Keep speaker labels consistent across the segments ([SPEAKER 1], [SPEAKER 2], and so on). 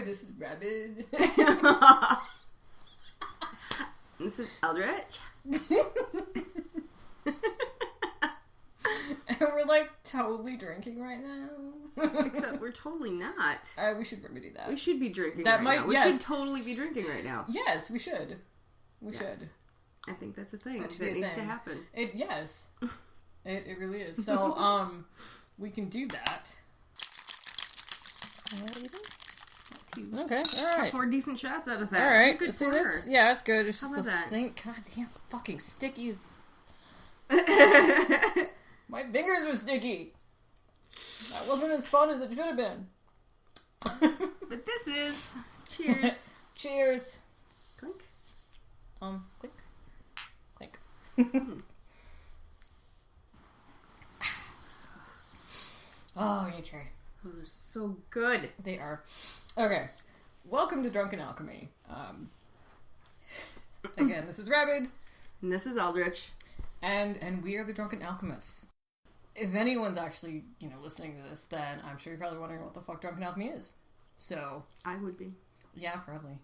[SPEAKER 1] This is Rabid.
[SPEAKER 2] This is Eldritch.
[SPEAKER 1] And we're like totally drinking right now.
[SPEAKER 2] Except we're totally not.
[SPEAKER 1] We should remedy that.
[SPEAKER 2] We should be drinking
[SPEAKER 1] that
[SPEAKER 2] right
[SPEAKER 1] might,
[SPEAKER 2] now. We
[SPEAKER 1] yes.
[SPEAKER 2] should totally be drinking right now.
[SPEAKER 1] Yes, we should. We should.
[SPEAKER 2] I think that's a thing.
[SPEAKER 1] That
[SPEAKER 2] needs to happen.
[SPEAKER 1] Yes. It really is. So, we can do that. Okay, alright.
[SPEAKER 2] 4 decent shots out of that.
[SPEAKER 1] Alright.
[SPEAKER 2] Good
[SPEAKER 1] See,
[SPEAKER 2] quarter.
[SPEAKER 1] that's good. It's
[SPEAKER 2] How
[SPEAKER 1] just
[SPEAKER 2] about that?
[SPEAKER 1] thing. God damn, fucking stickies. My fingers are sticky. That wasn't as fun as it should have been.
[SPEAKER 2] But this is... Cheers.
[SPEAKER 1] Cheers.
[SPEAKER 2] Clink.
[SPEAKER 1] Clink. Clink. Oh, yeah, Trey.
[SPEAKER 2] Those are so good.
[SPEAKER 1] They are. Okay. Welcome to Drunken Alchemy. Again, this is Rabid.
[SPEAKER 2] And this is Eldritch.
[SPEAKER 1] And we are the Drunken Alchemists. If anyone's actually, listening to this, then I'm sure you're probably wondering what the fuck Drunken Alchemy is. So...
[SPEAKER 2] I would be.
[SPEAKER 1] Yeah, probably.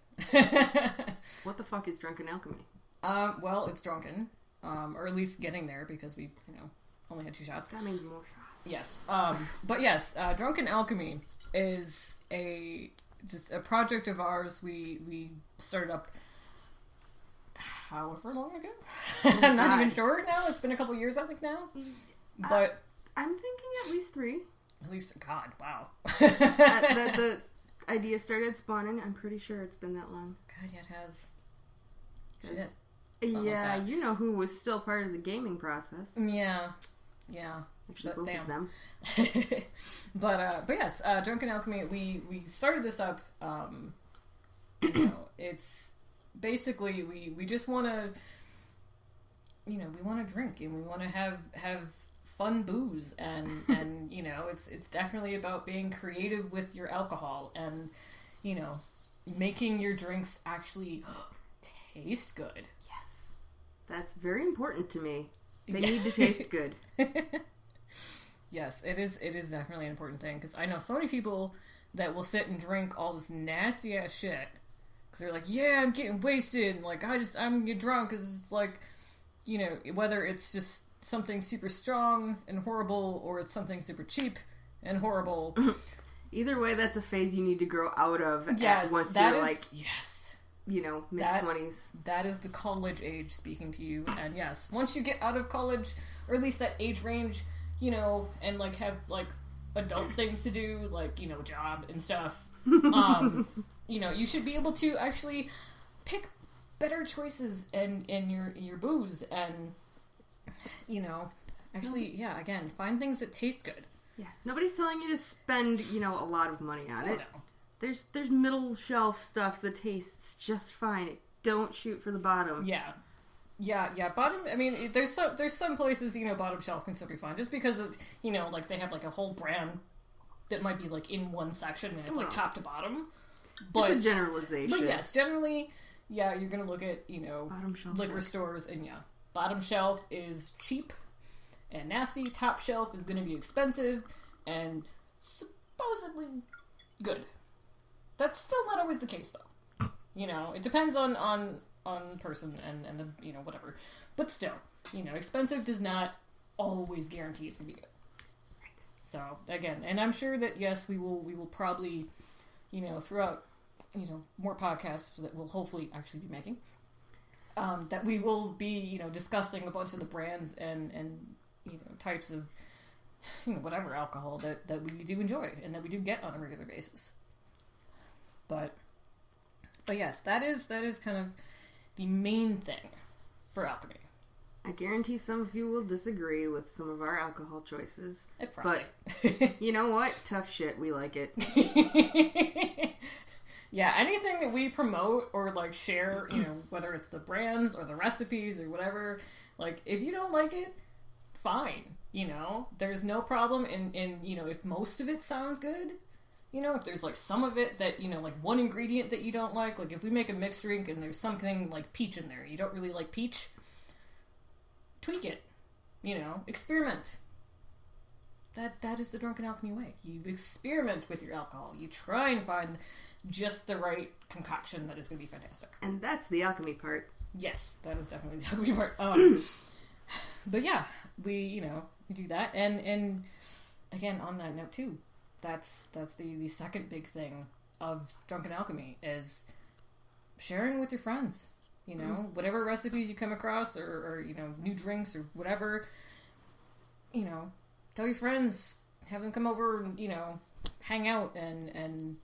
[SPEAKER 2] What the fuck is Drunken Alchemy?
[SPEAKER 1] Well, it's drunken. Or at least getting there, because we, only had 2 shots.
[SPEAKER 2] That means more shots.
[SPEAKER 1] Yes. But yes, Drunken Alchemy is just a project of ours we started up however long ago? I'm not even sure now. It's been a couple years, I think, now. But
[SPEAKER 2] I'm thinking at least 3.
[SPEAKER 1] At least, God, wow.
[SPEAKER 2] The idea started spawning. I'm pretty sure it's been that long.
[SPEAKER 1] God, yeah, it has. Shit.
[SPEAKER 2] Yeah,
[SPEAKER 1] like
[SPEAKER 2] you know who was still part of the gaming process.
[SPEAKER 1] Yeah.
[SPEAKER 2] Actually,
[SPEAKER 1] But
[SPEAKER 2] both
[SPEAKER 1] damn.
[SPEAKER 2] of them.
[SPEAKER 1] but yes, Drunken Alchemy, we started this up, it's basically, we just want to, we want to drink, and we want to have fun booze, and it's definitely about being creative with your alcohol, and, making your drinks actually taste good.
[SPEAKER 2] Yes. That's very important to me. They need to taste good.
[SPEAKER 1] Yes, it is definitely an important thing, because I know so many people that will sit and drink all this nasty ass shit, because they're like, yeah, I'm getting wasted, and like, I'm gonna get drunk, because it's like, whether it's just something super strong and horrible, or it's something super cheap and horrible.
[SPEAKER 2] Either way, that's a phase you need to grow out of.
[SPEAKER 1] Yes,
[SPEAKER 2] once
[SPEAKER 1] that
[SPEAKER 2] you're
[SPEAKER 1] is,
[SPEAKER 2] like,
[SPEAKER 1] yes.
[SPEAKER 2] Mid-20s.
[SPEAKER 1] That is the college age speaking to you, and yes, once you get out of college, or at least that age range, and like have like adult things to do, like, job and stuff, you should be able to actually pick better choices in your booze, and again, find things that taste good.
[SPEAKER 2] Yeah, nobody's telling you to spend a lot of money on it.
[SPEAKER 1] No.
[SPEAKER 2] There's middle shelf stuff that tastes just fine. Don't shoot for the bottom.
[SPEAKER 1] Yeah. Bottom. I mean, there's some places bottom shelf can still be fine, just because of, like they have like a whole brand that might be like in one section and it's like top to bottom. But
[SPEAKER 2] it's a generalization.
[SPEAKER 1] But yes, generally, you're gonna look at
[SPEAKER 2] bottom shelf
[SPEAKER 1] liquor stores, and bottom shelf is cheap and nasty. Top shelf is gonna be expensive and supposedly good. That's still not always the case, though. It depends on person and the, whatever. But still, expensive does not always guarantee it's going to be good. Right. So, again, and I'm sure that, yes, we will probably, throughout, more podcasts that we'll hopefully actually be making, that we will be, discussing a bunch of the brands and types of, whatever alcohol that we do enjoy and that we do get on a regular basis. But yes, that is kind of the main thing for alchemy.
[SPEAKER 2] I guarantee some of you will disagree with some of our alcohol choices.
[SPEAKER 1] Probably.
[SPEAKER 2] But you know what? Tough shit. We like it.
[SPEAKER 1] Yeah, anything that we promote or like share, whether it's the brands or the recipes or whatever, like if you don't like it, fine. There's no problem in if most of it sounds good. If there's, like, some of it that, like, one ingredient that you don't like if we make a mixed drink and there's something like peach in there, you don't really like peach, tweak it, experiment. That is the Drunken Alchemy way. You experiment with your alcohol. You try and find just the right concoction that is going to be fantastic.
[SPEAKER 2] And that's the alchemy part.
[SPEAKER 1] Yes, that is definitely the alchemy part. But yeah, we do that, and again, on that note too, that's the second big thing of Drunken Alchemy is sharing with your friends. Whatever recipes you come across, or new drinks or whatever, tell your friends, have them come over and hang out and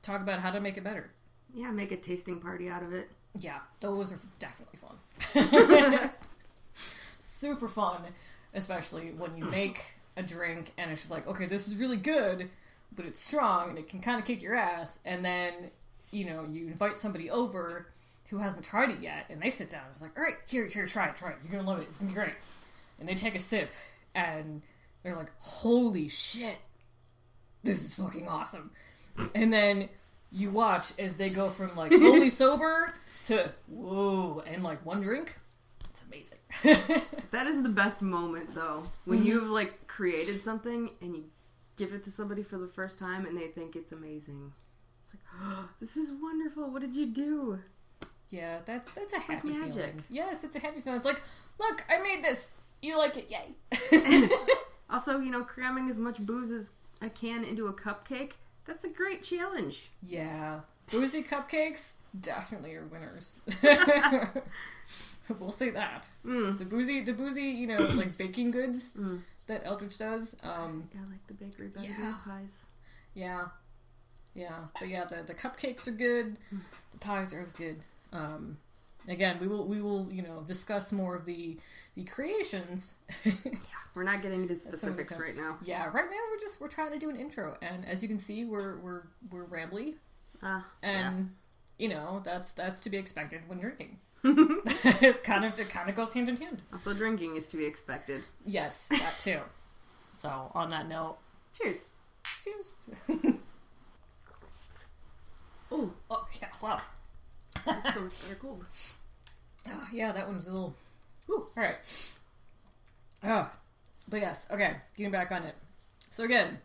[SPEAKER 1] talk about how to make it better.
[SPEAKER 2] Yeah, make a tasting party out of it.
[SPEAKER 1] Yeah, those are definitely fun. Super fun, especially when you make a drink and it's just like, okay, this is really good, but it's strong and it can kind of kick your ass, and then you invite somebody over who hasn't tried it yet, and they sit down and it's like, all right, here, try it, you're gonna love it, it's gonna be great. And they take a sip and they're like, holy shit, this is fucking awesome. And then you watch as they go from like totally sober to whoa, and like one drink. It's amazing.
[SPEAKER 2] That is the best moment, though. When you've, like, created something and you give it to somebody for the first time and they think it's amazing. It's like, oh, this is wonderful. What did you do?
[SPEAKER 1] Yeah, that's a happy
[SPEAKER 2] magic
[SPEAKER 1] feeling. Yes, it's a happy feeling. It's like, look, I made this. You like it. Yay.
[SPEAKER 2] Also, cramming as much booze as I can into a cupcake, that's a great challenge.
[SPEAKER 1] Yeah. Boozy cupcakes definitely are winners. We'll say that. The boozy, like baking goods that Eldritch does.
[SPEAKER 2] Yeah, like the bakery pies.
[SPEAKER 1] Yeah. But yeah, the cupcakes are good. The pies are always good. Again, we will discuss more of the creations.
[SPEAKER 2] Yeah, we're not getting into specifics right now.
[SPEAKER 1] Yeah, right now we're trying to do an intro, and as you can see, we're rambly. And that's to be expected when drinking. it kind of goes hand in hand.
[SPEAKER 2] Also, drinking is to be expected.
[SPEAKER 1] Yes, that too. So, on that note,
[SPEAKER 2] cheers.
[SPEAKER 1] Oh yeah, wow.
[SPEAKER 2] That's so much better cold.
[SPEAKER 1] Oh, yeah, that one was a little. Ooh, all right. Oh, but yes, okay. Getting back on it. So again,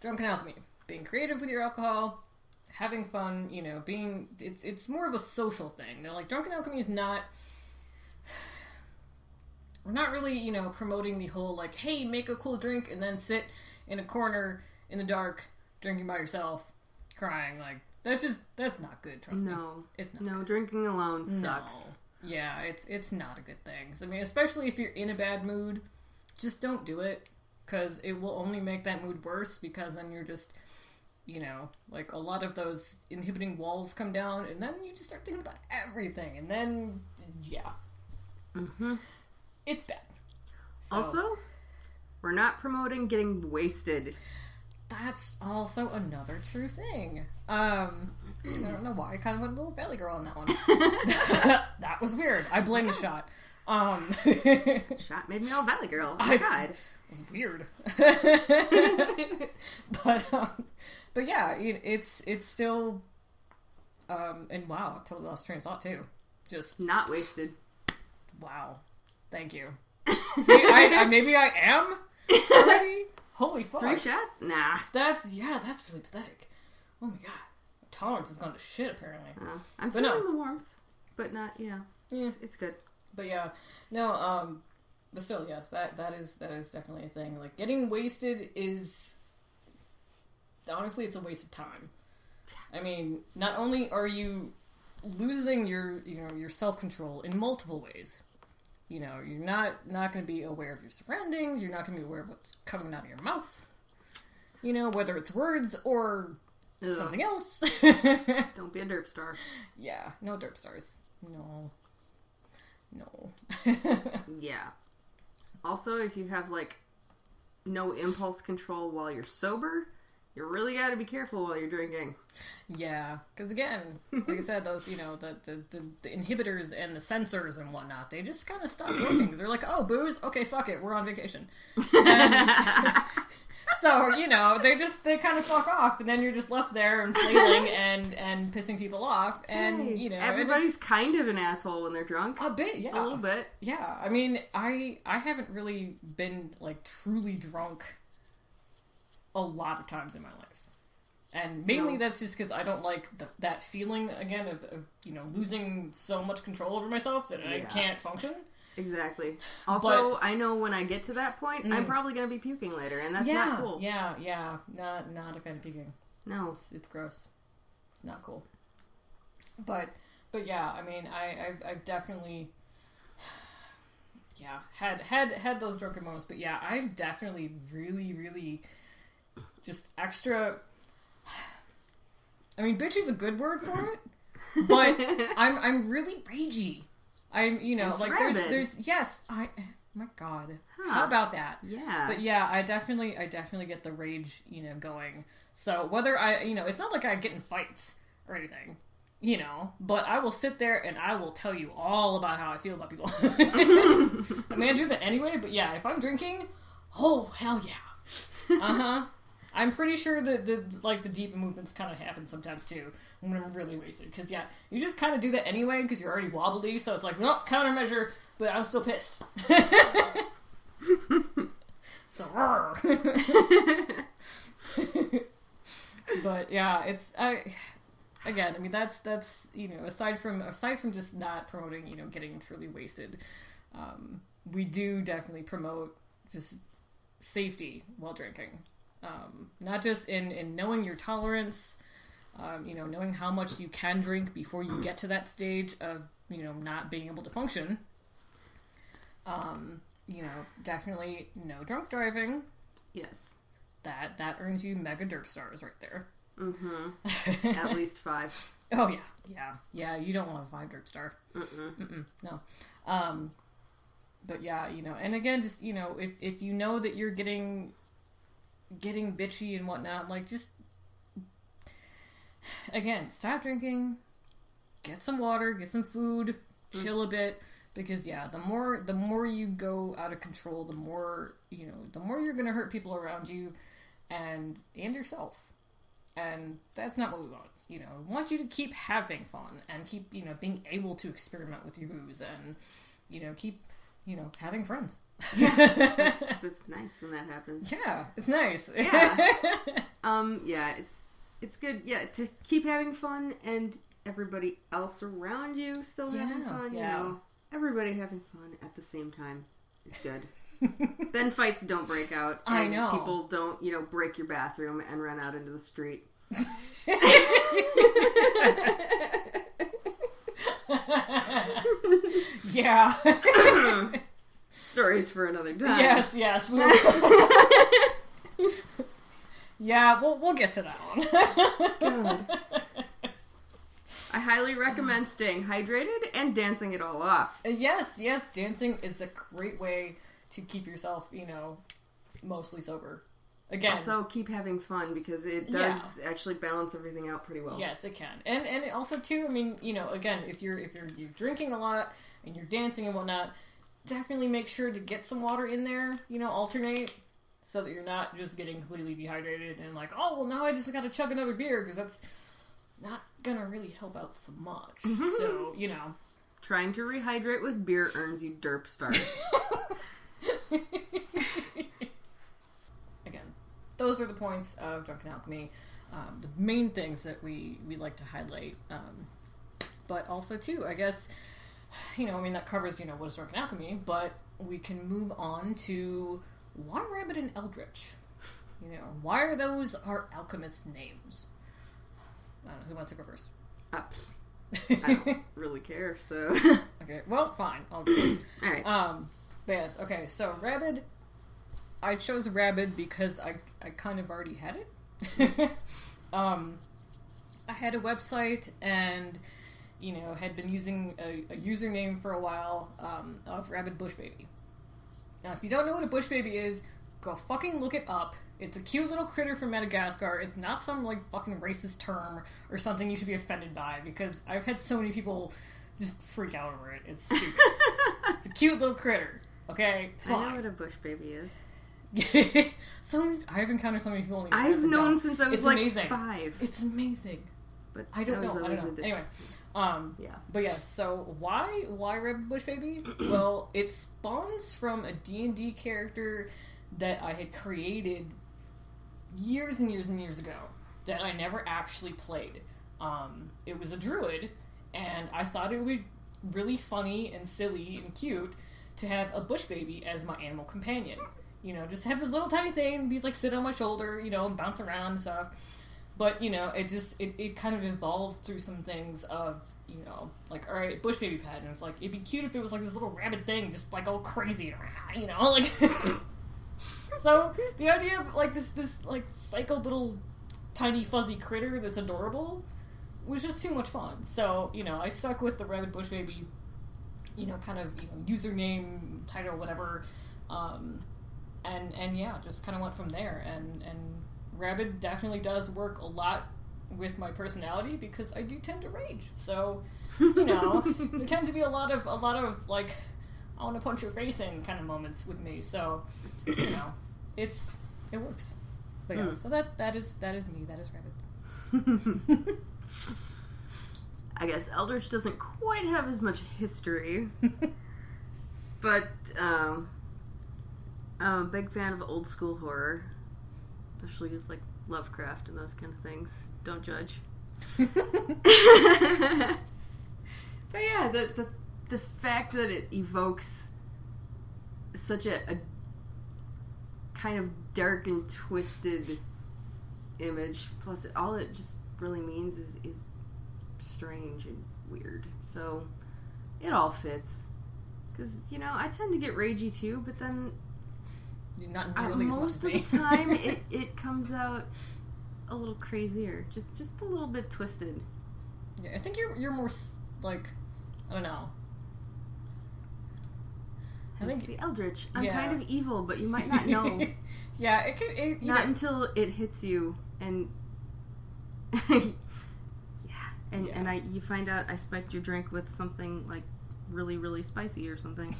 [SPEAKER 1] Drunken Alchemy, being creative with your alcohol. Having fun, it's more of a social thing. They're like, Drunken Alchemy is not, we're not really, promoting the whole, like, hey, make a cool drink and then sit in a corner in the dark, drinking by yourself, crying. Like, that's not good, trust me.
[SPEAKER 2] No.
[SPEAKER 1] It's not
[SPEAKER 2] good. Drinking alone sucks.
[SPEAKER 1] No. Yeah, it's not a good thing. So, I mean, especially if you're in a bad mood, just don't do it, because it will only make that mood worse, because then you're just... like a lot of those inhibiting walls come down, and then you just start thinking about everything, and then, yeah. It's bad. So,
[SPEAKER 2] also, we're not promoting getting wasted.
[SPEAKER 1] That's also another true thing. I don't know why I kind of went a little Valley Girl on that one. That was weird. I blame the shot.
[SPEAKER 2] Shot made me all Valley Girl. Oh my god.
[SPEAKER 1] It was weird. But yeah, it's still, and wow, I totally lost train of thought too. Just
[SPEAKER 2] not wasted.
[SPEAKER 1] Wow, thank you. See, maybe I am already. Holy fuck!
[SPEAKER 2] 3 shots? Nah.
[SPEAKER 1] That's really pathetic. Oh my god, my tolerance has gone to shit apparently.
[SPEAKER 2] I'm feeling the warmth, but not. Yeah. It's good.
[SPEAKER 1] But yeah, no. But still, yes, that is definitely a thing. Like, getting wasted is... Honestly, it's a waste of time. I mean, not only are you losing your self-control in multiple ways. You're not going to be aware of your surroundings. You're not going to be aware of what's coming out of your mouth. Whether it's words or something else.
[SPEAKER 2] Don't be a derp star.
[SPEAKER 1] Yeah, no derp stars. No.
[SPEAKER 2] Yeah. Also, if you have, like, no impulse control while you're sober, you really gotta be careful while you're drinking.
[SPEAKER 1] Yeah, because again, like I said, those, the inhibitors and the sensors and whatnot, they just kind of stop working. Because they're like, oh, booze? Okay, fuck it, we're on vacation. And so, they kind of fuck off, and then you're just left there and flailing and pissing people off, and,
[SPEAKER 2] everybody's kind of an asshole when they're drunk.
[SPEAKER 1] A bit, yeah.
[SPEAKER 2] A little bit.
[SPEAKER 1] Yeah, I mean, I haven't really been, like, truly drunk a lot of times in my life. And mainly that's just because I don't like that feeling, again, of, losing so much control over myself that I can't function.
[SPEAKER 2] Exactly. Also, I know when I get to that point, I'm probably going to be puking later, and that's not cool.
[SPEAKER 1] Yeah. Not a fan of puking.
[SPEAKER 2] No.
[SPEAKER 1] It's gross. It's not cool. But yeah, I mean, I've definitely... Yeah, had those drunken moments, but yeah, I'm definitely really, really just extra... I mean, bitch is a good word for it, but I'm really ragey. I'm,
[SPEAKER 2] it's
[SPEAKER 1] like
[SPEAKER 2] rabid.
[SPEAKER 1] there's yes, my God, how about that?
[SPEAKER 2] Yeah,
[SPEAKER 1] but yeah, I definitely get the rage, going. So whether it's not like I get in fights or anything, but I will sit there and I will tell you all about how I feel about people. I mean, I do that anyway, but yeah, if I'm drinking, oh hell yeah, I'm pretty sure that the diva movements kind of happen sometimes too when I'm really wasted. Because yeah, you just kind of do that anyway because you're already wobbly, so it's like, nope, countermeasure, but I'm still pissed. So, but yeah, again, I mean that's aside from just not promoting getting truly wasted, we do definitely promote just safety while drinking. Not just in knowing your tolerance, knowing how much you can drink before you get to that stage of, not being able to function. Definitely no drunk driving.
[SPEAKER 2] Yes.
[SPEAKER 1] That earns you mega derp stars right there.
[SPEAKER 2] Mm-hmm. At least 5.
[SPEAKER 1] Oh, yeah. Yeah, you don't want a 5 derp star. No. But yeah, and again, just, if you know that you're getting bitchy and whatnot, like, just, again, stop drinking, get some water, get some food, chill a bit, because yeah, the more you go out of control, the more you're gonna hurt people around you and yourself, and that's not what we want. We want you to keep having fun and keep being able to experiment with your booze and keep having friends.
[SPEAKER 2] Yeah, that's nice when that happens.
[SPEAKER 1] Yeah, it's nice.
[SPEAKER 2] Yeah. Yeah, it's good. Yeah, to keep having fun and everybody else around you still having fun. Everybody having fun at the same time is good. Then fights don't break out. And
[SPEAKER 1] I know.
[SPEAKER 2] People don't, break your bathroom and run out into the street.
[SPEAKER 1] Yeah.
[SPEAKER 2] Stories for another time.
[SPEAKER 1] Yes. Yeah, we'll get to that one.
[SPEAKER 2] God. I highly recommend staying hydrated and dancing it all off.
[SPEAKER 1] Yes, dancing is a great way to keep yourself, mostly sober. Again,
[SPEAKER 2] also keep having fun because it does actually balance everything out pretty well.
[SPEAKER 1] Yes, it can, and it also too. I mean, again, if you're drinking a lot and you're dancing and whatnot, definitely make sure to get some water in there. Alternate so that you're not just getting completely dehydrated and like, oh well, now I just got to chug another beer because that's not gonna really help out so much. So
[SPEAKER 2] trying to rehydrate with beer earns you derp stars.
[SPEAKER 1] Again, those are the points of Drunken Alchemy. The main things that we like to highlight. But also, too, I guess, that covers, what is Drunken Alchemy, but we can move on to why Rabid and Eldritch? Why are those our alchemist names? I don't know, who wants to go first?
[SPEAKER 2] I don't really care, so...
[SPEAKER 1] Okay, well, fine. I'll go first.
[SPEAKER 2] Alright.
[SPEAKER 1] But yes, okay, so Rabid, I chose Rabid because I kind of already had it. I had a website and, had been using a username for a while of Rabid Bush Baby. Now, if you don't know what a bush baby is, go fucking look it up. It's a cute little critter from Madagascar. It's not some, fucking racist term or something you should be offended by, because I've had so many people just freak out over it. It's stupid. It's a cute little critter, okay? It's fine.
[SPEAKER 2] I know what a bush baby is.
[SPEAKER 1] I've encountered so many people.
[SPEAKER 2] I've known since I was,
[SPEAKER 1] amazing.
[SPEAKER 2] 5.
[SPEAKER 1] It's amazing.
[SPEAKER 2] But
[SPEAKER 1] I don't know. Anyway.
[SPEAKER 2] Yeah.
[SPEAKER 1] But yes, so why Rabid Bush Baby? Well, it spawns from a D&D character that I had created years and years and years ago that I never actually played. It was a druid, and I thought it would be really funny and silly and cute to have a bush baby as my animal companion. You know, just have this little tiny thing, be like sit on my shoulder, you know, and bounce around and stuff. But, you know, it kind of evolved through some things of, you know, like, alright, bush baby pet, and it's like, it'd be cute if it was like this little rabbit thing, just like all crazy, you know, like... So, the idea of, like, this like, psycho little tiny fuzzy critter that's adorable was just too much fun. So, you know, I stuck with the Rabid bush baby, you know, kind of, you know, username, title, whatever, and yeah, just kind of went from there, and Rabid definitely does work a lot with my personality because I do tend to rage. So, you know, there tends to be a lot of like, I want to punch your face in kind of moments with me. So, you know, it works. But yeah, so that is me. That is Rabid.
[SPEAKER 2] I guess Eldritch doesn't quite have as much history, but I'm a big fan of old school horror. Especially with, like, Lovecraft and those kind of things. Don't judge. But yeah, the fact that it evokes such a kind of dark and twisted image, plus all it just really means is strange and weird. So, it all fits. Because, you know, I tend to get ragey too, but then...
[SPEAKER 1] Not nearly as much
[SPEAKER 2] most of the time, it comes out a little crazier, just a little bit twisted.
[SPEAKER 1] Yeah, I think you're more like, I don't know. I think
[SPEAKER 2] the Eldritch. I'm kind of evil, but you might not know.
[SPEAKER 1] Yeah, it could.
[SPEAKER 2] Not until it hits you, and you find out I spiked your drink with something like really, really spicy or something.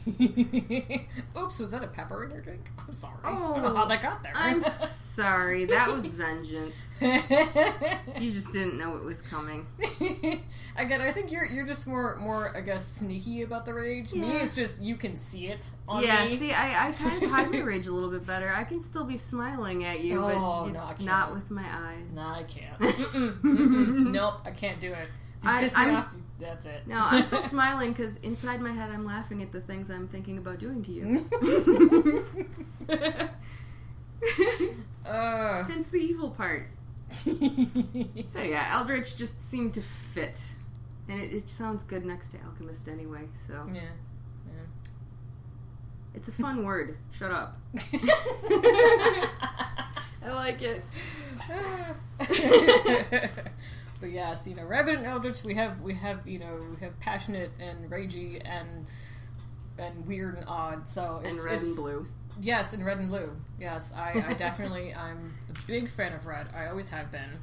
[SPEAKER 1] Oops, was that a pepper in your drink? I'm sorry.
[SPEAKER 2] Oh,
[SPEAKER 1] I don't know how that got there.
[SPEAKER 2] I'm sorry. That was vengeance. You just didn't know it was coming.
[SPEAKER 1] Again, I think you're just more I guess sneaky about the rage.
[SPEAKER 2] Yeah.
[SPEAKER 1] Me, it's just you can see it on me.
[SPEAKER 2] Yeah, see, I kind of hide my rage a little bit better. I can still be smiling at you, but not with my eyes.
[SPEAKER 1] No, I can't. Nope, I can't do it. If you piss me off, that's it.
[SPEAKER 2] No, I'm still smiling because inside my head I'm laughing at the things I'm thinking about doing to you. Hence the evil part. So yeah, Eldritch just seemed to fit. And it sounds good next to Alchemist anyway, so...
[SPEAKER 1] Yeah.
[SPEAKER 2] It's a fun word. Shut up. I like it.
[SPEAKER 1] But yes, you know, Rabid and Eldritch, we have passionate and ragey and weird and odd. So
[SPEAKER 2] it's red and blue.
[SPEAKER 1] Yes, and red and blue. Yes, I definitely I'm a big fan of red. I always have been.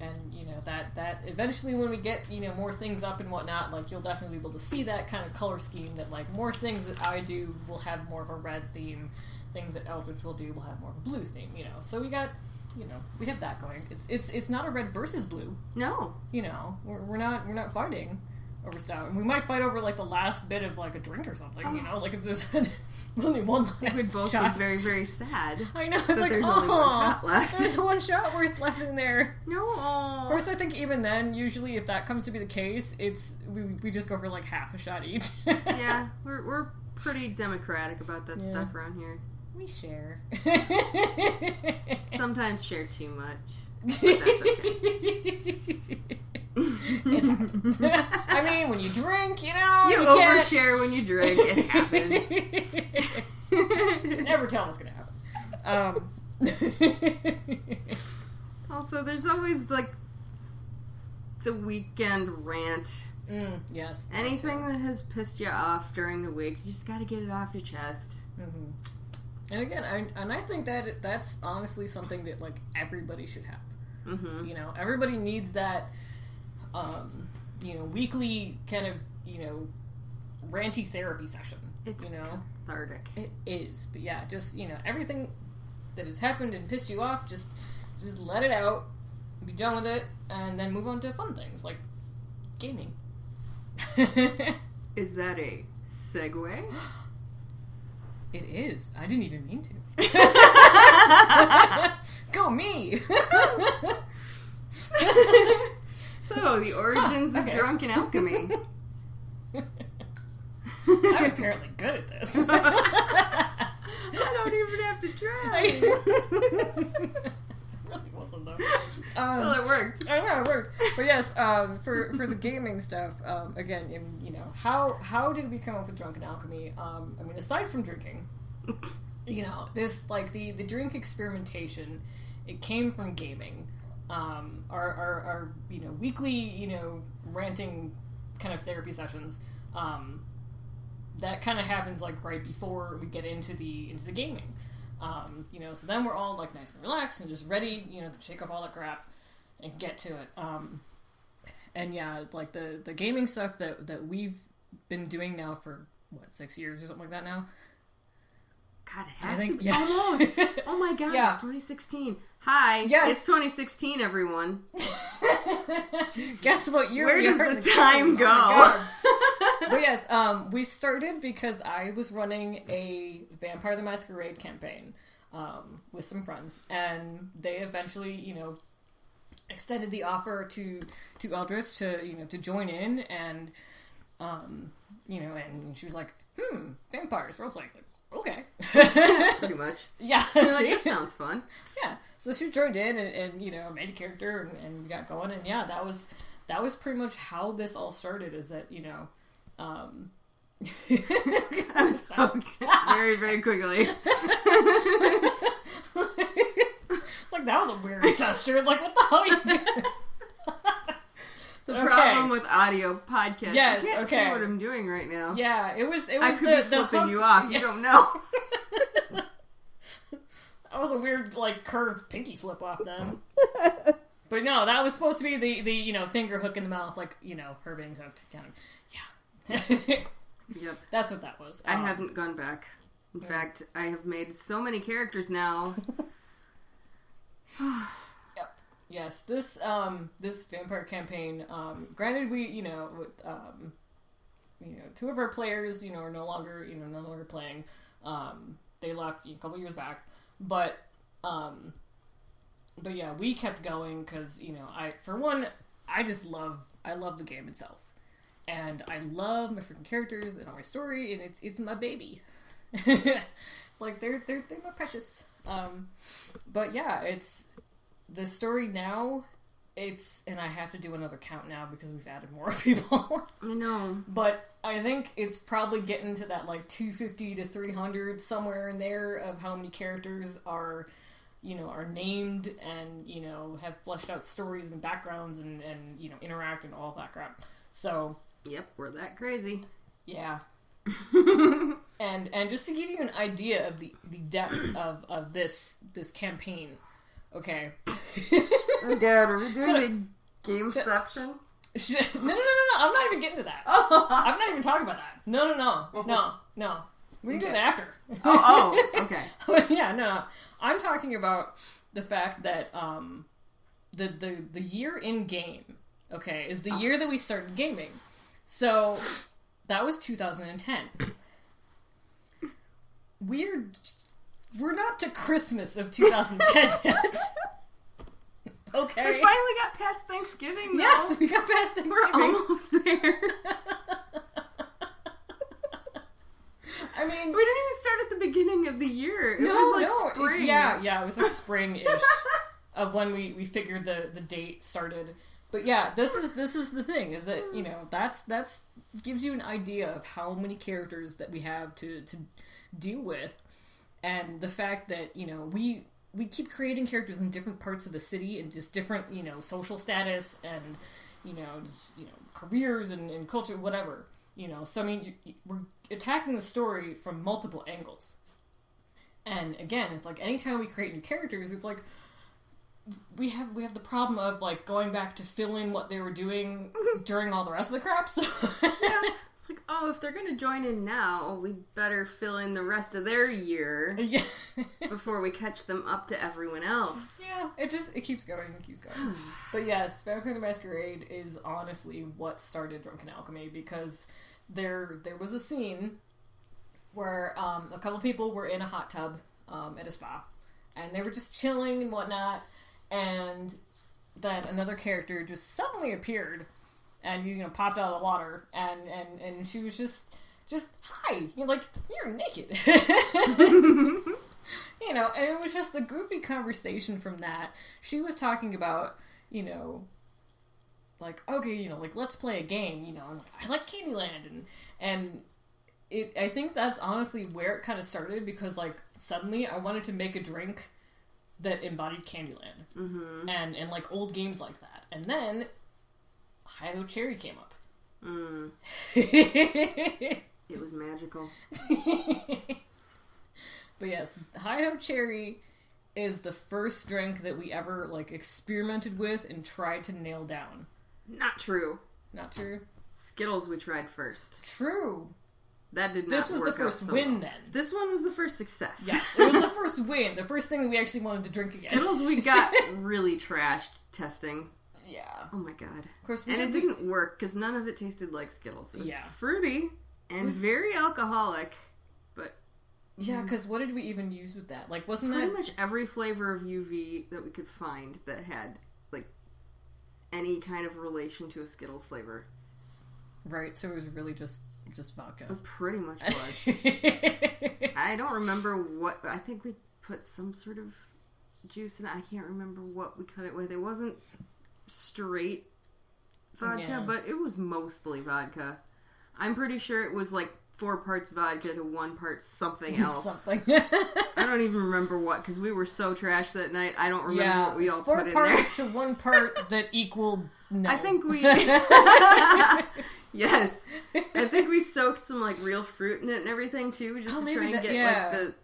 [SPEAKER 1] And you know that eventually when we get more things up and whatnot, like you'll definitely be able to see that kind of color scheme. That like more things that I do will have more of a red theme. Things that Eldritch will do will have more of a blue theme. So we got. We have that going. It's not a red versus blue.
[SPEAKER 2] No.
[SPEAKER 1] We're not fighting over stuff. And we might fight over like the last bit of like a drink or something. Like if there's only one last shot.
[SPEAKER 2] We'd both be very, very sad.
[SPEAKER 1] I know. It's like
[SPEAKER 2] there's only one shot left.
[SPEAKER 1] There's one shot worth left in there.
[SPEAKER 2] No.
[SPEAKER 1] Of course, I think even then, usually if that comes to be the case, we just go for like half a shot each.
[SPEAKER 2] Yeah, we're pretty democratic about that stuff around here.
[SPEAKER 1] We share.
[SPEAKER 2] Sometimes share too much. But that's okay.
[SPEAKER 1] It happens. I mean, when you drink, you
[SPEAKER 2] overshare when you drink. It happens.
[SPEAKER 1] Never tell what's going to happen.
[SPEAKER 2] Also, there's always like the weekend rant.
[SPEAKER 1] Yes.
[SPEAKER 2] Anything that has pissed you off during the week, you just got to get it off your chest.
[SPEAKER 1] Mm-hmm. And again, I think that that's honestly something that like everybody should have.
[SPEAKER 2] Mm-hmm.
[SPEAKER 1] Everybody needs that, weekly kind of ranty therapy session.
[SPEAKER 2] It's cathartic.
[SPEAKER 1] It is, but yeah, just everything that has happened and pissed you off, just let it out, be done with it, and then move on to fun things like gaming.
[SPEAKER 2] Is that a segue?
[SPEAKER 1] It is. I didn't even mean to. Go me!
[SPEAKER 2] So, the origins of Drunken Alchemy.
[SPEAKER 1] I'm apparently good at this.
[SPEAKER 2] I don't even have to try.
[SPEAKER 1] Really wasn't though.
[SPEAKER 2] Well, it worked.
[SPEAKER 1] I know it worked. But yes, for the gaming stuff, again, you know, how did we come up with Drunken Alchemy? I mean, aside from drinking, you know, this like the drink experimentation, it came from gaming. Our you know weekly ranting kind of therapy sessions. That kind of happens like right before we get into the gaming. You know, so then we're all like nice and relaxed and just ready, you know, to shake off all that crap and get to it. And yeah, like the gaming stuff that we've been doing now for what, 6 years or something like that now.
[SPEAKER 2] God, it has to be almost. Oh my God, yeah. 2016. Hi, yes. It's 2016, everyone.
[SPEAKER 1] Guess what year?
[SPEAKER 2] Where did the time go?
[SPEAKER 1] Oh but yes, we started because I was running a Vampire the Masquerade campaign with some friends, and they eventually, you know, extended the offer to Eldritch to join in, and you know, and she was like, vampires roleplaying. Okay.
[SPEAKER 2] Pretty much.
[SPEAKER 1] Yeah.
[SPEAKER 2] You're like, that sounds fun.
[SPEAKER 1] Yeah. So she joined in and you know, made a character and we got going, and yeah, that was pretty much how this all started, is that, you know,
[SPEAKER 2] I was hooked very, very quickly.
[SPEAKER 1] It's like, that was a weird gesture. Like, what the hell are you doing?
[SPEAKER 2] The problem with audio podcasts.
[SPEAKER 1] Yes,
[SPEAKER 2] you can't
[SPEAKER 1] okay.
[SPEAKER 2] see what I'm doing right now.
[SPEAKER 1] Yeah, it was
[SPEAKER 2] I could be flipping you off. You don't know.
[SPEAKER 1] That was a weird, like, curved pinky flip off then. But no, that was supposed to be the you know, finger hook in the mouth, like, you know, her being hooked. Kind of. Yeah.
[SPEAKER 2] Yep.
[SPEAKER 1] That's what that was.
[SPEAKER 2] I haven't gone back. In fact, I have made so many characters now.
[SPEAKER 1] Yep. Yes, this vampire campaign. Granted, we you know two of our players are no longer playing. They left a couple years back, but yeah, we kept going because I love the game itself, and I love my freaking characters and all my story, and it's my baby. Like they're my precious. But yeah, it's the story now. And I have to do another count now because we've added more people.
[SPEAKER 2] I know.
[SPEAKER 1] But I think it's probably getting to that like 250 to 300 somewhere in there of how many characters are named and have fleshed out stories and backgrounds and interact and all that crap. So
[SPEAKER 2] yep, we're that crazy.
[SPEAKER 1] Yeah. and just to give you an idea of the depth of this campaign. Okay.
[SPEAKER 2] Oh God, are we doing the gameception?
[SPEAKER 1] No. I'm not even getting to that. I'm not even talking about that. No. We can do that after.
[SPEAKER 2] Oh, okay.
[SPEAKER 1] Yeah, no. I'm talking about the fact that the year in game, okay, is the year that we started gaming. So that was 2010. We're not to Christmas of 2010 yet. Okay.
[SPEAKER 2] We finally got past Thanksgiving, though.
[SPEAKER 1] Yes, we got past Thanksgiving.
[SPEAKER 2] We're almost there.
[SPEAKER 1] I mean,
[SPEAKER 2] we didn't even start at the beginning of the year. It was spring.
[SPEAKER 1] It was like spring-ish of when we figured the date started. But yeah, this is the thing, is that that's gives you an idea of how many characters that we have to deal with, and the fact that we keep creating characters in different parts of the city and just different social status and careers and culture, whatever. So I mean, we're attacking the story from multiple angles. And again, it's like anytime we create new characters, it's like we have the problem of like going back to fill in what they were doing during all the rest of the crap. So
[SPEAKER 2] yeah. It's like, oh, if they're gonna join in now, we better fill in the rest of their year before we catch them up to everyone else.
[SPEAKER 1] Yeah, it keeps going. But yes, Vampire the Masquerade is honestly what started Drunken Alchemy, because there was a scene where a couple people were in a hot tub at a spa, and they were just chilling and whatnot, and then another character just suddenly appeared, and popped out of the water, and she was just hi, you're naked. And it was just the goofy conversation from that. She was talking about, okay, let's play a game, I like Candyland, and I think that's honestly where it kind of started, because, suddenly I wanted to make a drink that embodied Candyland, and old games like that, and then Hi-Ho Cherry came up.
[SPEAKER 2] It was magical.
[SPEAKER 1] But yes, Hi-Ho Cherry is the first drink that we ever, experimented with and tried to nail down.
[SPEAKER 2] Not true.
[SPEAKER 1] Not true?
[SPEAKER 2] Skittles we tried first.
[SPEAKER 1] True.
[SPEAKER 2] That did not
[SPEAKER 1] This was
[SPEAKER 2] work
[SPEAKER 1] the first
[SPEAKER 2] out so
[SPEAKER 1] win,
[SPEAKER 2] well.
[SPEAKER 1] then.
[SPEAKER 2] This one was the first success.
[SPEAKER 1] Yes, it was the first win. The first thing that we actually wanted to drink again.
[SPEAKER 2] Skittles we got really trashed testing.
[SPEAKER 1] Yeah.
[SPEAKER 2] Oh my god.
[SPEAKER 1] Of course,
[SPEAKER 2] and it didn't work, because none of it tasted like Skittles. It was fruity and very alcoholic, but...
[SPEAKER 1] Yeah, because what did we even use with that? Wasn't
[SPEAKER 2] pretty
[SPEAKER 1] that...
[SPEAKER 2] much every flavor of UV that we could find that had, any kind of relation to a Skittles flavor.
[SPEAKER 1] Right, so it was really just vodka.
[SPEAKER 2] It pretty much was. I don't remember what... I think we put some sort of juice in it. I can't remember what we cut it with. It wasn't straight vodka, but it was mostly vodka. I'm pretty sure it was 4 parts vodka to 1 part something else. I don't even remember what, because we were so trashed that night. I don't remember what we all put in there. 4
[SPEAKER 1] parts to 1 part that equaled no.
[SPEAKER 2] I think we... Yes. I think we soaked some, real fruit in it and everything, too, just to try and get,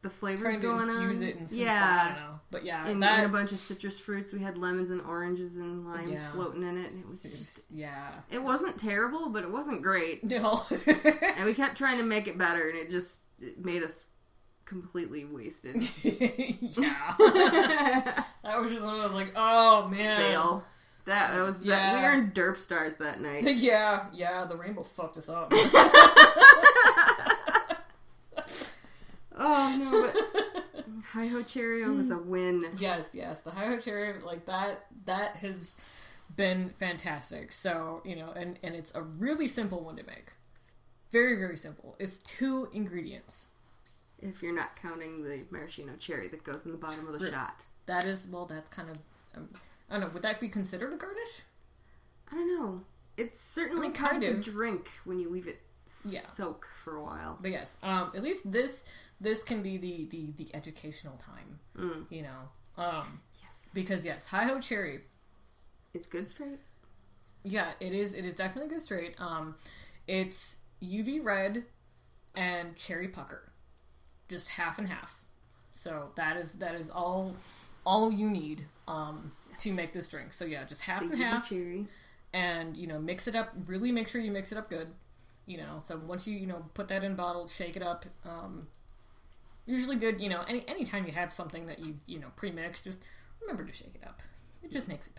[SPEAKER 2] the flavors going on.
[SPEAKER 1] Infuse it and some stuff, I don't know. But yeah,
[SPEAKER 2] and a bunch of citrus fruits. We had lemons and oranges and limes floating in it, and it was just...
[SPEAKER 1] Yeah.
[SPEAKER 2] It wasn't terrible, but it wasn't great.
[SPEAKER 1] No.
[SPEAKER 2] And we kept trying to make it better, and it made us completely wasted.
[SPEAKER 1] Yeah. That was just when I was like, oh, man.
[SPEAKER 2] Fail. That was that. We earned derp stars that night.
[SPEAKER 1] Yeah, the rainbow fucked us up.
[SPEAKER 2] Oh no, but Hi-Ho Cherry was a win.
[SPEAKER 1] Yes, the Hi-Ho Cherry, that has been fantastic. So, and it's a really simple one to make. Very, very simple. It's 2 ingredients.
[SPEAKER 2] If you're not counting the maraschino cherry that goes in the bottom of the shot.
[SPEAKER 1] That is, that's kind of, I don't know, would that be considered a garnish?
[SPEAKER 2] I don't know. It's certainly kind of a drink when you leave it soak for a while.
[SPEAKER 1] But yes, at least this can be the educational time, yes. Because yes, Hi-Ho Cherry.
[SPEAKER 2] It's good straight.
[SPEAKER 1] Yeah, it is definitely good straight. It's UV red and cherry pucker. Just half and half. So that is all you need to make this drink. So yeah, just half and half.
[SPEAKER 2] Cherry. And
[SPEAKER 1] mix it up. Really make sure you mix it up good. So once you put that in a bottle, shake it up. Usually good. Anytime you have something that you pre-mix, just remember to shake it up. It just makes it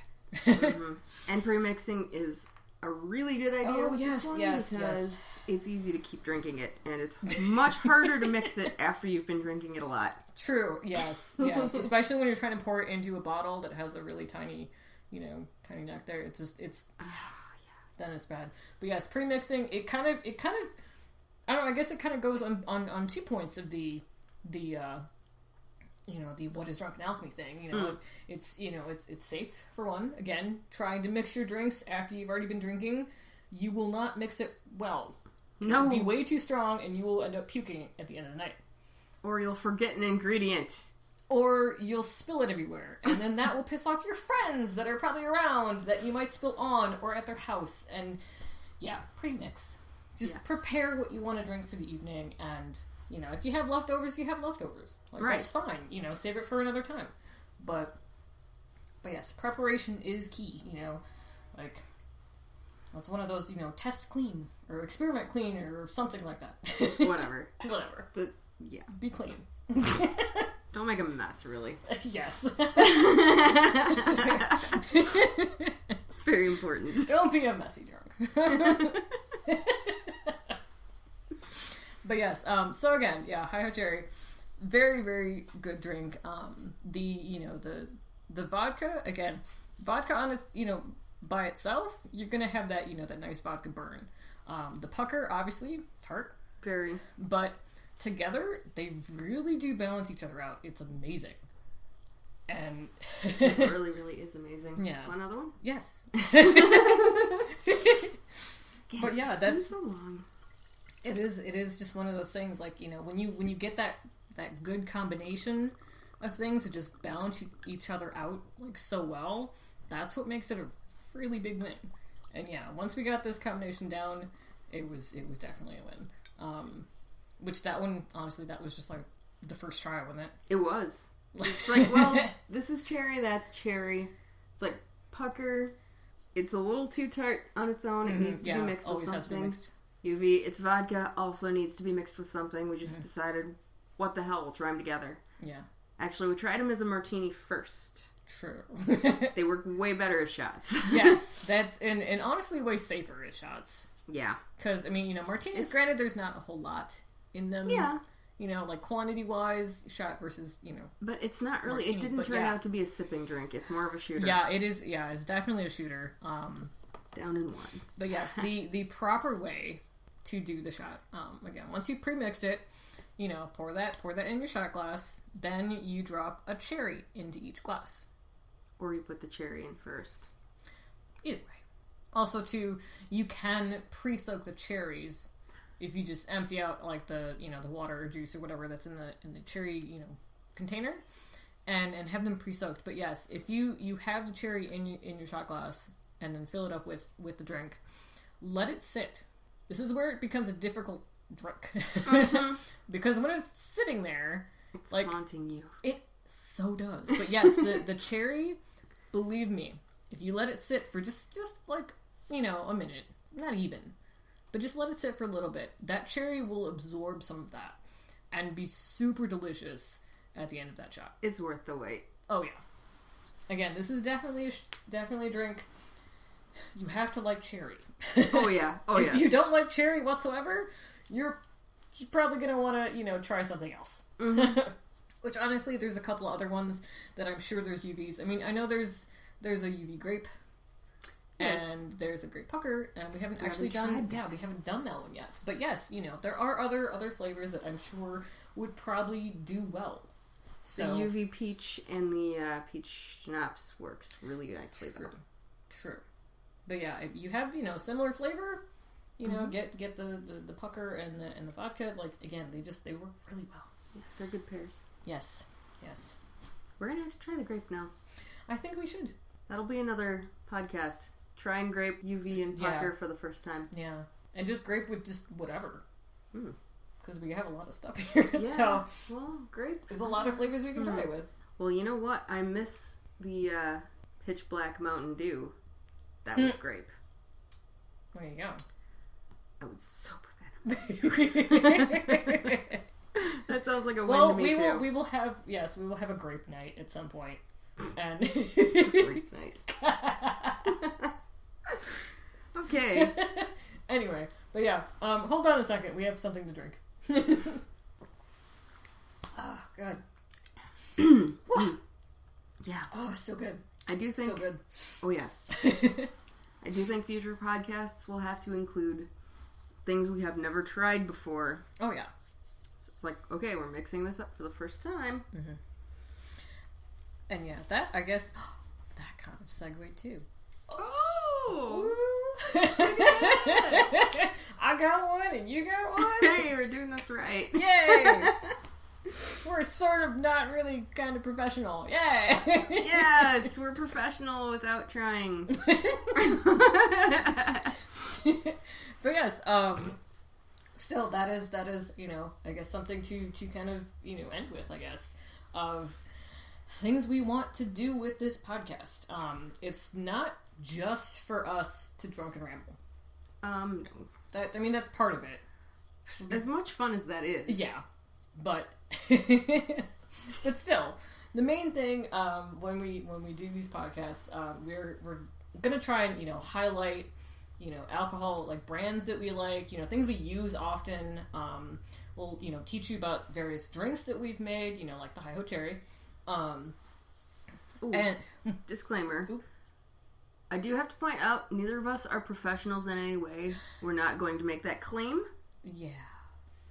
[SPEAKER 1] better.
[SPEAKER 2] Mm-hmm. And pre-mixing is a really good idea.
[SPEAKER 1] Oh yes.
[SPEAKER 2] Because it's easy to keep drinking it, and it's much harder to mix it after you've been drinking it a lot.
[SPEAKER 1] True. Yes. Especially when you're trying to pour it into a bottle that has a really tiny, tiny neck there. Then it's bad. But yes, pre-mixing, it kind of, I don't know, I guess it kind of goes on 2 points of the what is Drunken Alchemy thing. It's safe for one. Again, trying to mix your drinks after you've already been drinking, you will not mix it well.
[SPEAKER 2] No.
[SPEAKER 1] It'll be way too strong, and you will end up puking at the end of the night.
[SPEAKER 2] Or you'll forget an ingredient.
[SPEAKER 1] Or you'll spill it everywhere, and then that will piss off your friends that are probably around that you might spill on or at their house. And yeah, pre-mix. Just prepare what you want to drink for the evening, and if you have leftovers, you have leftovers.
[SPEAKER 2] Right.
[SPEAKER 1] That's fine. Save it for another time. But yes, preparation is key. It's one of those test clean or experiment clean or something like that.
[SPEAKER 2] Whatever.
[SPEAKER 1] But
[SPEAKER 2] yeah,
[SPEAKER 1] be clean.
[SPEAKER 2] Don't make a mess, really.
[SPEAKER 1] Yes.
[SPEAKER 2] It's very important.
[SPEAKER 1] Don't be a messy drunk. But yes, so again, Hi-Ho Cherry. very, very good drink. The vodka, again, vodka on its, by itself, you're gonna have that, that nice vodka burn. The pucker, obviously, tart.
[SPEAKER 2] Very.
[SPEAKER 1] But together, they really do balance each other out. It's amazing. And
[SPEAKER 2] it really, really is amazing.
[SPEAKER 1] Yeah.
[SPEAKER 2] Want another one?
[SPEAKER 1] Yes.
[SPEAKER 2] Yeah,
[SPEAKER 1] but yeah,
[SPEAKER 2] it's
[SPEAKER 1] that's
[SPEAKER 2] been so long.
[SPEAKER 1] It is just one of those things, like, when you get that good combination of things that just balance each other out like so well, that's what makes it a really big win. And yeah, once we got this combination down, it was definitely a win. Which that one, honestly, that was just like the first try, wasn't it?
[SPEAKER 2] It was. It's like, well, this is cherry, that's cherry. It's like pucker. It's a little too tart on its own. It needs to be mixed with something.
[SPEAKER 1] Has to be mixed.
[SPEAKER 2] UV, it's vodka, also needs to be mixed with something. We just decided, what the hell, we'll try them together.
[SPEAKER 1] Yeah.
[SPEAKER 2] Actually, we tried them as a martini first.
[SPEAKER 1] True.
[SPEAKER 2] They work way better as shots.
[SPEAKER 1] Yes, that's and honestly way safer as shots.
[SPEAKER 2] Yeah.
[SPEAKER 1] Because, martinis, granted, there's not a whole lot in them.
[SPEAKER 2] Yeah.
[SPEAKER 1] Like quantity-wise, shot versus,
[SPEAKER 2] But it's not really,
[SPEAKER 1] martini,
[SPEAKER 2] it didn't turn out to be a sipping drink. It's more of a shooter.
[SPEAKER 1] Yeah, it is, it's definitely a shooter.
[SPEAKER 2] Down in one.
[SPEAKER 1] But yes, the proper way to do the shot, again, once you've pre-mixed it, pour that in your shot glass, then you drop a cherry into each glass.
[SPEAKER 2] Or you put the cherry in first.
[SPEAKER 1] Either way. Also, you can pre-soak the cherries if you just empty out like the the water or juice or whatever that's in the cherry container, and have them pre-soaked. But yes, if you have the cherry in your shot glass and then fill it up with the drink, let it sit. This is where it becomes a difficult drink. Because when it's sitting there,
[SPEAKER 2] it's
[SPEAKER 1] like,
[SPEAKER 2] haunting you.
[SPEAKER 1] It so does. But yes, the cherry, believe me, if you let it sit for just like a minute, not even, but just let it sit for a little bit, that cherry will absorb some of that and be super delicious at the end of that shot.
[SPEAKER 2] It's worth the wait.
[SPEAKER 1] Oh yeah. Again, this is definitely a drink. You have to like cherry.
[SPEAKER 2] Oh yeah. Oh yeah.
[SPEAKER 1] If you don't like cherry whatsoever, you're probably gonna want to try something else. Mm-hmm. Which honestly, there's a couple of other ones that I'm sure there's UVs. I know there's a UV grape. Yes. And there's a grape pucker, and we haven't done that one yet. But yes, there are other flavors that I'm sure would probably do well. So
[SPEAKER 2] the UV peach and the peach schnapps works really nicely.
[SPEAKER 1] True. But yeah, if you have similar flavor, get the pucker and the vodka. Like, again, they work really well.
[SPEAKER 2] Yeah, they're good pairs.
[SPEAKER 1] Yes.
[SPEAKER 2] We're gonna have to try the grape now.
[SPEAKER 1] I think we should.
[SPEAKER 2] That'll be another podcast. Trying grape, UV, and pucker for the first time.
[SPEAKER 1] Yeah, and just grape with just whatever. Because we have a lot of stuff here.
[SPEAKER 2] Yeah. Well, grape.
[SPEAKER 1] There's a lot of flavors we can try with.
[SPEAKER 2] Well, you know what? I miss the Pitch Black Mountain Dew. That was grape.
[SPEAKER 1] There you go.
[SPEAKER 2] I would so put that in. That sounds like a win to me too.
[SPEAKER 1] We will have a grape night at some point. And
[SPEAKER 2] grape night. Okay.
[SPEAKER 1] Anyway, but yeah, hold on a second. We have something to drink. Oh, God.
[SPEAKER 2] Yeah.
[SPEAKER 1] Oh, still good.
[SPEAKER 2] I do think.
[SPEAKER 1] Still good.
[SPEAKER 2] Oh, yeah. I do think future podcasts will have to include things we have never tried before.
[SPEAKER 1] Oh, yeah.
[SPEAKER 2] So it's like, okay, we're mixing this up for the first time.
[SPEAKER 1] Mm-hmm. And yeah, that, I guess, that kind of segued too.
[SPEAKER 2] Oh!
[SPEAKER 1] I got one and you got one.
[SPEAKER 2] Hey, we're doing this right.
[SPEAKER 1] Yay! We're sort of not really kind of professional. Yay!
[SPEAKER 2] Yes, we're professional without trying.
[SPEAKER 1] But yes, still that is I guess something to kind of end with, I guess, of things we want to do with this podcast. It's not just for us to drunken ramble.
[SPEAKER 2] No.
[SPEAKER 1] That's part of it.
[SPEAKER 2] As much fun as that is.
[SPEAKER 1] Yeah, but but still, the main thing when we do these podcasts, we're gonna try and highlight alcohol, like brands that we like, things we use often. We'll, teach you about various drinks that we've made, like the Hi-Ho Cherry.
[SPEAKER 2] Ooh,
[SPEAKER 1] and
[SPEAKER 2] disclaimer.
[SPEAKER 1] Ooh.
[SPEAKER 2] I do have to point out, neither of us are professionals in any way. We're not going to make that claim.
[SPEAKER 1] Yeah.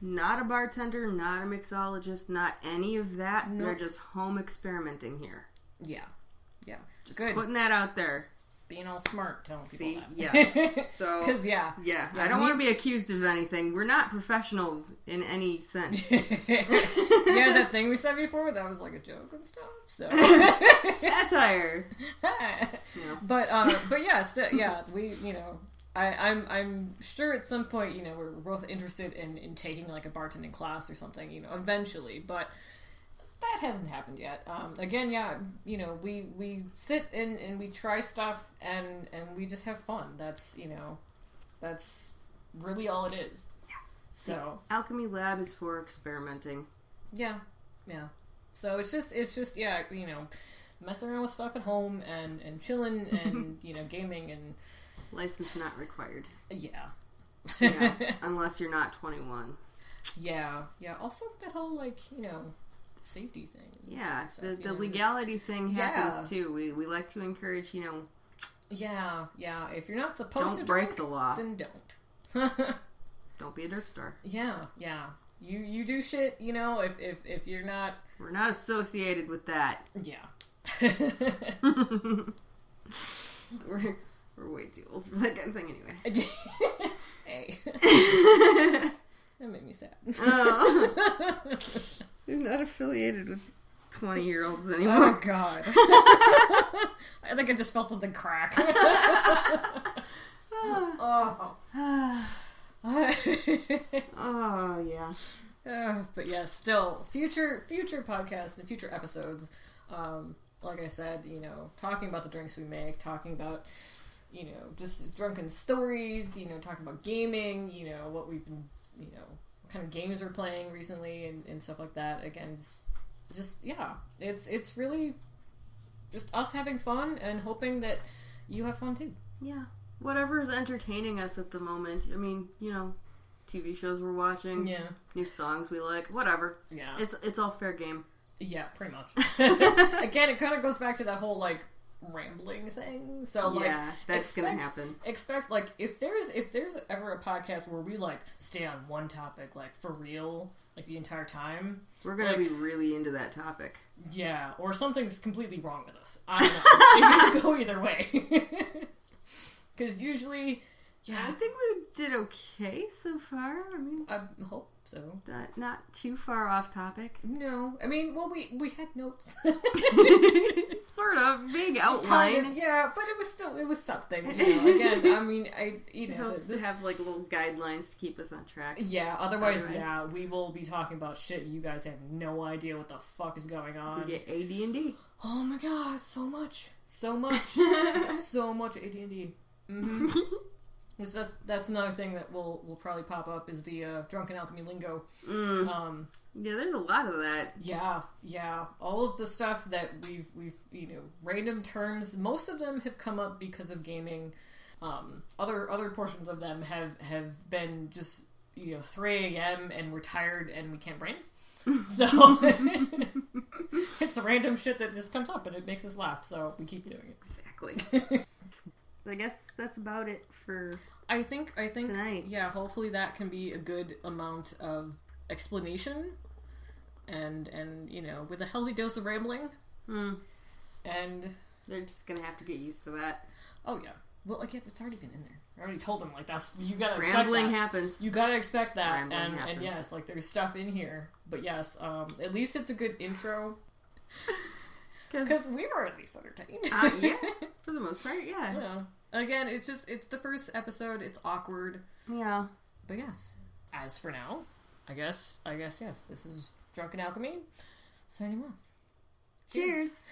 [SPEAKER 2] Not a bartender, not a mixologist, not any of that.
[SPEAKER 1] Nope.
[SPEAKER 2] We're just home experimenting here.
[SPEAKER 1] Yeah. Yeah.
[SPEAKER 2] Just
[SPEAKER 1] Good.
[SPEAKER 2] putting that out there.
[SPEAKER 1] Being all smart, telling people
[SPEAKER 2] See,
[SPEAKER 1] that.
[SPEAKER 2] yes. So,
[SPEAKER 1] because
[SPEAKER 2] yeah, I don't want to be accused of anything. We're not professionals in any sense.
[SPEAKER 1] Yeah, that thing we said before, that was like a joke and stuff. So
[SPEAKER 2] satire.
[SPEAKER 1] Yeah. But yeah, we, I'm sure at some point, we're both interested in taking like a bartending class or something, eventually, but that hasn't happened yet. Again, we sit and we try stuff and we just have fun. That's really all it is. Yeah. So
[SPEAKER 2] Alchemy Lab is for experimenting.
[SPEAKER 1] Yeah. So it's just messing around with stuff at home and chilling and gaming and
[SPEAKER 2] license not required.
[SPEAKER 1] Yeah.
[SPEAKER 2] Unless you're not 21.
[SPEAKER 1] Yeah. Also that whole safety thing.
[SPEAKER 2] Yeah, the legality thing happens too. We like to encourage,
[SPEAKER 1] Yeah. If you're not supposed to
[SPEAKER 2] break
[SPEAKER 1] drink,
[SPEAKER 2] the law,
[SPEAKER 1] then don't.
[SPEAKER 2] Don't be a derp star.
[SPEAKER 1] Yeah. You do shit, if you're not.
[SPEAKER 2] We're not associated with that.
[SPEAKER 1] Yeah.
[SPEAKER 2] We're way too old for that kind of thing anyway.
[SPEAKER 1] Hey. That made me sad.
[SPEAKER 2] Oh. We're not affiliated with 20-year-olds anymore.
[SPEAKER 1] Oh, God. I think I just felt something crack. Oh,
[SPEAKER 2] yeah.
[SPEAKER 1] But yeah, still, future podcasts and future episodes, like I said, talking about the drinks we make, talking about, just drunken stories, talking about gaming, what we've been, what kind of games we're playing recently and stuff like that. Again, just it's really just us having fun and hoping that you have fun too.
[SPEAKER 2] Yeah. Whatever is entertaining us at the moment. I mean, TV shows we're watching.
[SPEAKER 1] Yeah.
[SPEAKER 2] New songs we like. Whatever.
[SPEAKER 1] Yeah.
[SPEAKER 2] It's all fair game.
[SPEAKER 1] Yeah, pretty much. Again, it kind of goes back to that whole rambling thing. So
[SPEAKER 2] that's gonna happen.
[SPEAKER 1] Expect if there's ever a podcast where we stay on one topic for real the entire time,
[SPEAKER 2] we're gonna be really into that topic.
[SPEAKER 1] Yeah, or something's completely wrong with us. I don't know. It could go either way. Because usually,
[SPEAKER 2] I think we did okay so far. I mean,
[SPEAKER 1] I hope so.
[SPEAKER 2] Not too far off topic.
[SPEAKER 1] No, I mean, well, we had notes.
[SPEAKER 2] Sort of big outline.
[SPEAKER 1] Kind of, yeah, but it was something. Again, I mean,
[SPEAKER 2] it helps to have little guidelines to keep us on track.
[SPEAKER 1] Yeah, otherwise, we will be talking about shit. You guys have no idea what the fuck is going on.
[SPEAKER 2] We get AD&D.
[SPEAKER 1] Oh my god, so much, so much AD&D. Mm-hmm. Which that's another thing that will probably pop up is the Drunken Alchemy lingo.
[SPEAKER 2] Yeah, there's a lot of that.
[SPEAKER 1] Yeah. All of the stuff that we've random terms. Most of them have come up because of gaming. Other portions of them have been just 3 a.m. and we're tired and we can't brain. So it's a random shit that just comes up and it makes us laugh. So we keep doing it.
[SPEAKER 2] Exactly. I guess that's about it for
[SPEAKER 1] I think
[SPEAKER 2] tonight.
[SPEAKER 1] Yeah, hopefully that can be a good amount of explanation and with a healthy dose of rambling. And
[SPEAKER 2] they're just gonna have to get used to that.
[SPEAKER 1] Oh yeah. Well, again, it's already been in there. I already told them that's you gotta expect
[SPEAKER 2] rambling
[SPEAKER 1] that.
[SPEAKER 2] Happens.
[SPEAKER 1] You gotta expect that.
[SPEAKER 2] Rambling happens.
[SPEAKER 1] And yes, there's stuff in here. But yes, at least it's a good intro. Because we were at least entertained.
[SPEAKER 2] Yeah, for the most part, yeah.
[SPEAKER 1] Again, it's the first episode. It's awkward.
[SPEAKER 2] Yeah.
[SPEAKER 1] But yes, as for now, I guess yes. This is Drunken Alchemy. Signing off.
[SPEAKER 2] Cheers.